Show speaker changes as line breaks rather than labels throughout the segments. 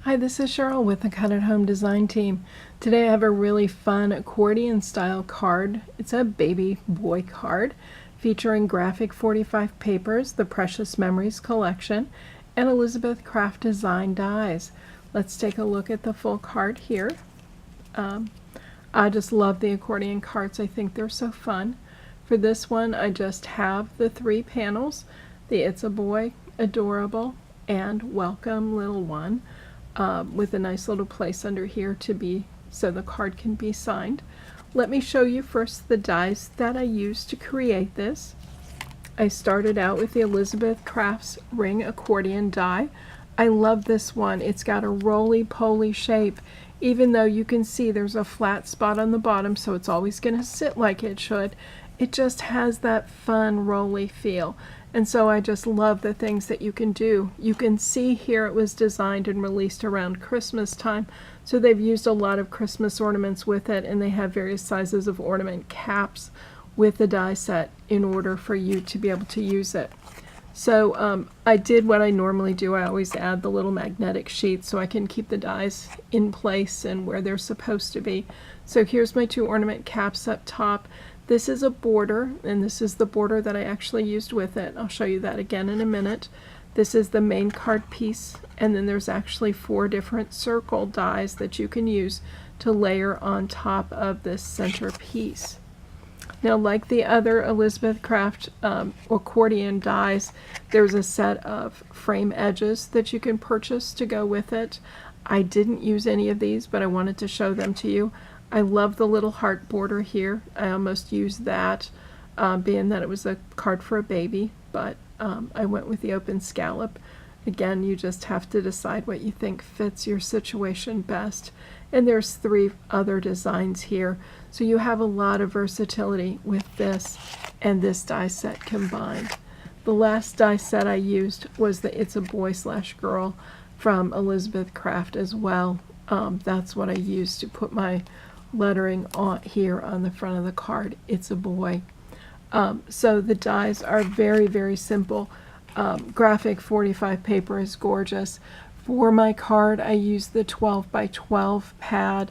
Hi, this is Cheryl with the Cut at Home Design Team. Today I have a really fun accordion style card. It's a baby boy card featuring graphic 45 papers, the Precious Memories collection, and Elizabeth Craft Design dies. Let's take a look at the full card here. I just love the accordion cards. I think they're so fun. For this one, I just have the 3 panels, the It's a Boy, Adorable, and Welcome Little One. With a nice little place under here to be so the card can be signed. Let me show you first the dies that I used to create this. I started out with the Elizabeth Crafts Ring accordion die. I love this one. It's got a roly-poly shape, even though you can see there's a flat spot on the bottom, so it's always going to sit like it should. It just has that fun roly feel. And so I just love the things that you can do. You can see here it was designed and released around Christmas time. So they've used a lot of Christmas ornaments with it, and they have various sizes of ornament caps with the die set in order for you to be able to use it. So I did what I normally do. I always add the little magnetic sheet so I can keep the dies in place and where they're supposed to be. So here's my 2 ornament caps up top. This is a border, and this is the border that I actually used with it. I'll show you that again in a minute. This is the main card piece, and then there's actually 4 different circle dies that you can use to layer on top of this center piece. Now, like the other Elizabeth Craft accordion dies, there's a set of frame edges that you can purchase to go with it. I didn't use any of these, but I wanted to show them to you. I love the little heart border here. I almost used that, being that it was a card for a baby, but I went with the open scallop. Again, you just have to decide what you think fits your situation best. And there's 3 other designs here, so you have a lot of versatility with this and this die set combined. The last die set I used was the It's a Boy/Girl from Elizabeth Craft as well. That's what I used to put my lettering on here on the front of the card. It's a boy. So the dies are very, very simple. Graphic 45 paper is gorgeous. For my card, I used the 12 by 12 pad,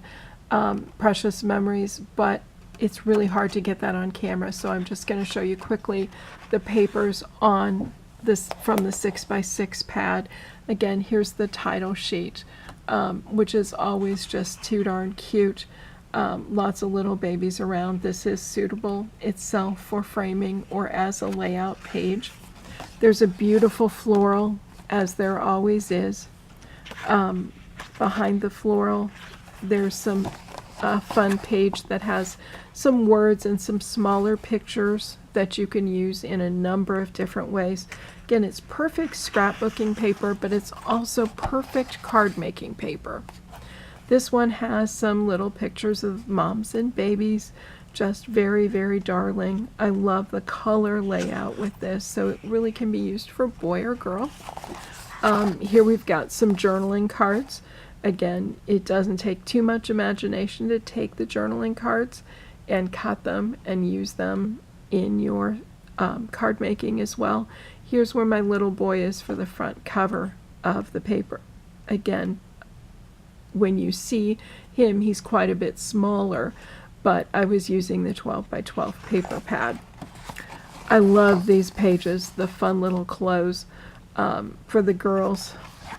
Precious Memories, but it's really hard to get that on camera, so I'm just going to show you quickly the papers on this from the 6 by 6 pad. Again, here's the title sheet, which is always just too darn cute. Lots of little babies around. This is suitable itself for framing or as a layout page. There's a beautiful floral, as there always is. Behind the floral, there's some fun page that has some words and some smaller pictures that you can use in a number of different ways. Again, it's perfect scrapbooking paper, but it's also perfect card making paper. This one has some little pictures of moms and babies, just very, very darling. I love the color layout with this, so it really can be used for boy or girl. Here we've got some journaling cards. Again, it doesn't take too much imagination to take the journaling cards and cut them and use them in your card making as well. Here's where my little boy is for the front cover of the paper. Again, when you see him, he's quite a bit smaller, but I was using the 12 by 12 paper pad. I love these pages, the fun little clothes for the girls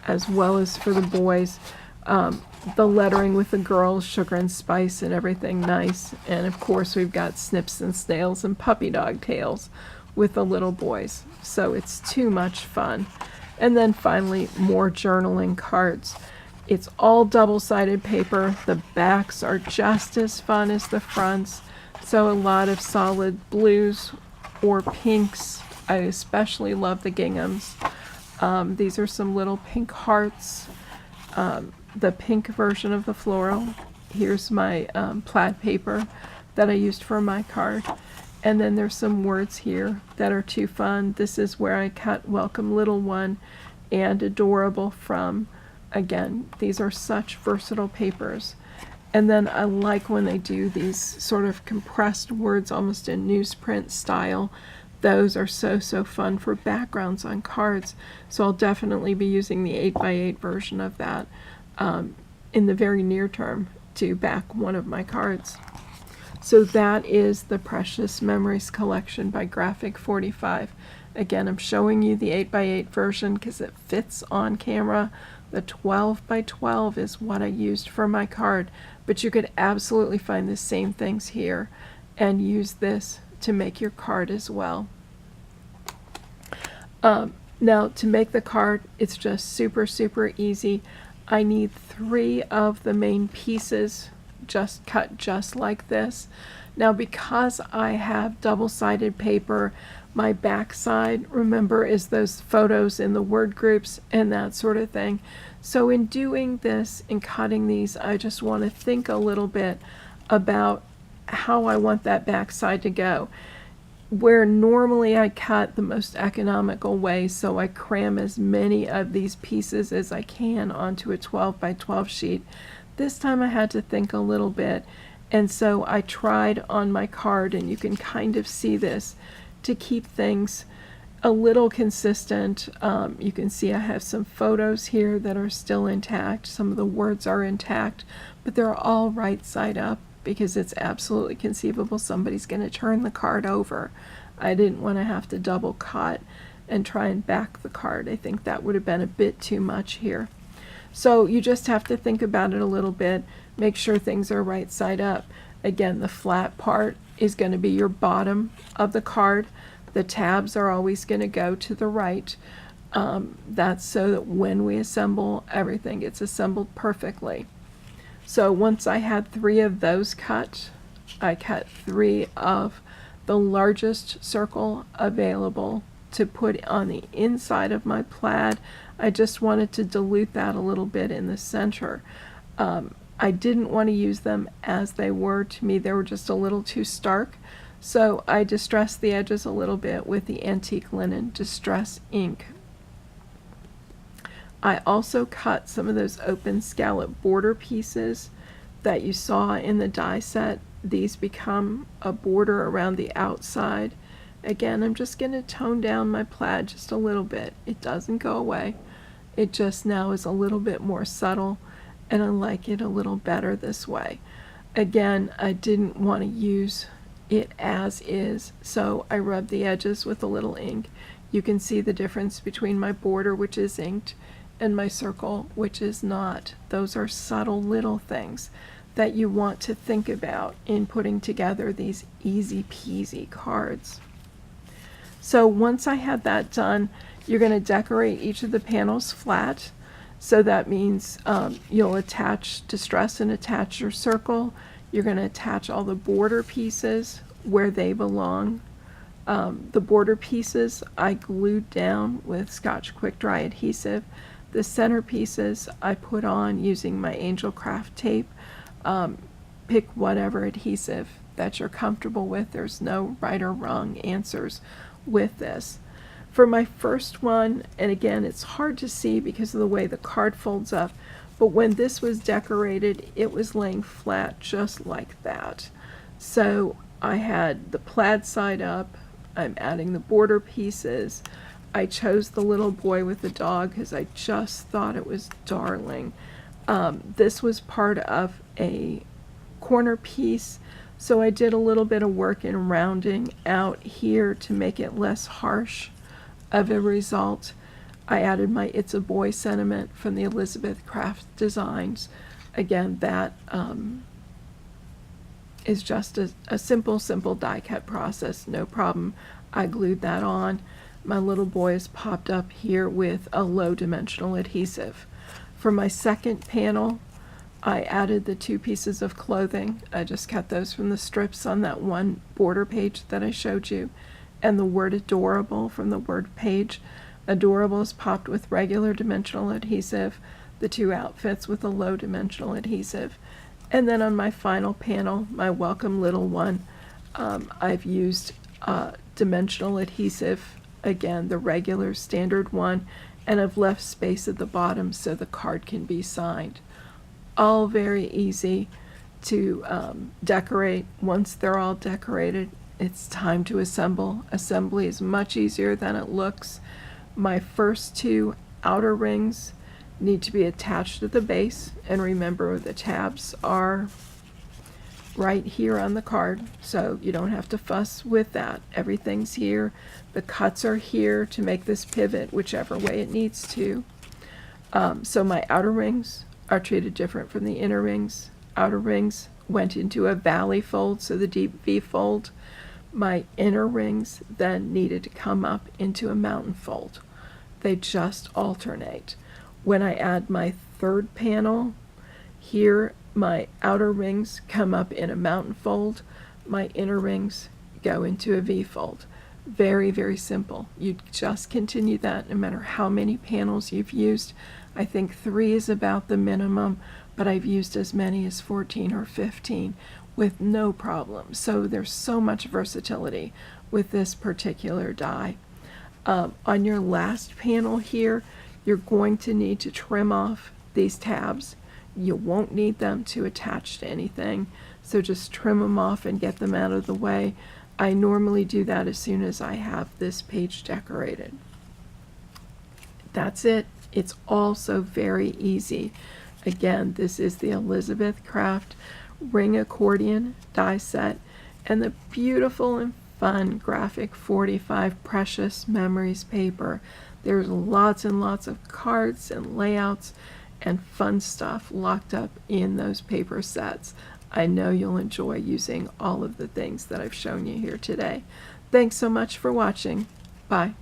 as well as for the boys. The lettering with the girls, sugar and spice and everything nice. And of course we've got snips and snails and puppy dog tails with the little boys. So it's too much fun. And then finally, more journaling cards. It's all double-sided paper. The backs are just as fun as the fronts. So a lot of solid blues or pinks. I especially love the ginghams. These are some little pink hearts. The pink version of the floral. Here's my plaid paper that I used for my card. And then there's some words here that are too fun. This is where I cut Welcome Little One and Adorable from. Again, these are such versatile papers. And then I like when they do these sort of compressed words almost in newsprint style. Those are so fun for backgrounds on cards. So I'll definitely be using the 8x8 version of that. in the very near term to back one of my cards. So that is the Precious Memories collection by Graphic 45. Again, I'm showing you the 8x8 version because it fits on camera. The 12x12 is what I used for my card, but you could absolutely find the same things here and use this to make your card as well. Now, to make the card, it's just super easy. I need 3 of the main pieces just cut just like this. Now, because I have double-sided paper, my back side, remember, is those photos in the word groups and that sort of thing. So in doing this and cutting these, I just want to think a little bit about how I want that back side to go. Where normally I cut the most economical way, so I cram as many of these pieces as I can onto a 12x12 sheet. This time I had to think a little bit, and so I tried on my card, and you can kind of see this, to keep things a little consistent. You can see I have some photos here that are still intact. Some of the words are intact, but they're all right side up because it's absolutely conceivable somebody's going to turn the card over. I didn't want to have to double cut and try and back the card. I think that would have been a bit too much here. So you just have to think about it a little bit, make sure things are right side up. Again, the flat part is going to be your bottom of the card. The tabs are always going to go to the right. That's so that when we assemble, everything gets assembled perfectly. So once I had 3 of those cut, I cut 3 of the largest circle available to put on the inside of my plaid. I just wanted to dilute that a little bit in the center. I didn't want to use them as they were. To me, they were just a little too stark. So I distressed the edges a little bit with the Antique Linen Distress ink. I also cut some of those open scallop border pieces that you saw in the die set. These become a border around the outside. Again, I'm just going to tone down my plaid just a little bit. It doesn't go away. It just now is a little bit more subtle, and I like it a little better this way. Again, I didn't want to use it as is, so I rubbed the edges with a little ink. You can see the difference between my border, which is inked, and my circle, which is not. Those are subtle little things that you want to think about in putting together these easy peasy cards. So once I had that done, you're going to decorate each of the panels flat. So that means you'll distress and attach your circle. You're going to attach all the border pieces where they belong. The border pieces I glued down with Scotch Quick Dry adhesive. The center pieces I put on using my Angel Craft tape. Pick whatever adhesive that you're comfortable with. There's no right or wrong answers with this. For my first one, and again, it's hard to see because of the way the card folds up, but when this was decorated, it was laying flat just like that. So I had the plaid side up. I'm adding the border pieces. I chose the little boy with the dog because I just thought it was darling. This was part of a corner piece, so I did a little bit of work in rounding out here to make it less harsh of a result. I added my It's a Boy sentiment from the Elizabeth Craft Designs. Again, that is just a simple die cut process, no problem. I glued that on. My little boy is popped up here with a low dimensional adhesive. For my second panel, I added the 2 pieces of clothing. I just cut those from the strips on that one border page that I showed you, and the word adorable from the word page. Adorable is popped with regular dimensional adhesive, the 2 outfits with a low dimensional adhesive. And then on my final panel, my welcome little one, I've used dimensional adhesive, again the regular standard one, and I've left space at the bottom so the card can be signed. All very easy to decorate. Once they're all decorated, it's time to assemble. Assembly is much easier than it looks. My first 2 outer rings need to be attached to the base, and remember the tabs are right here on the card, so you don't have to fuss with that. Everything's here. The cuts are here to make this pivot whichever way it needs to. So my outer rings are treated different from the inner rings. Outer rings went into a valley fold, so the deep V fold. My inner rings then needed to come up into a mountain fold. They just alternate. When I add my third panel, here my outer rings come up in a mountain fold, my inner rings go into a V fold. Very, very simple. You just continue that no matter how many panels you've used. I think 3 is about the minimum, but I've used as many as 14 or 15 with no problem. So there's so much versatility with this particular die. On your last panel here, you're going to need to trim off these tabs. You won't need them to attach to anything, so just trim them off and get them out of the way. I normally do that as soon as I have this page decorated. That's it. It's also very easy. Again, this is the Elizabeth Craft Ring Accordion die set and the beautiful and fun graphic 45 Precious Memories paper. There's lots and lots of cards and layouts and fun stuff locked up in those paper sets. I know you'll enjoy using all of the things that I've shown you here today. Thanks so much for watching. Bye.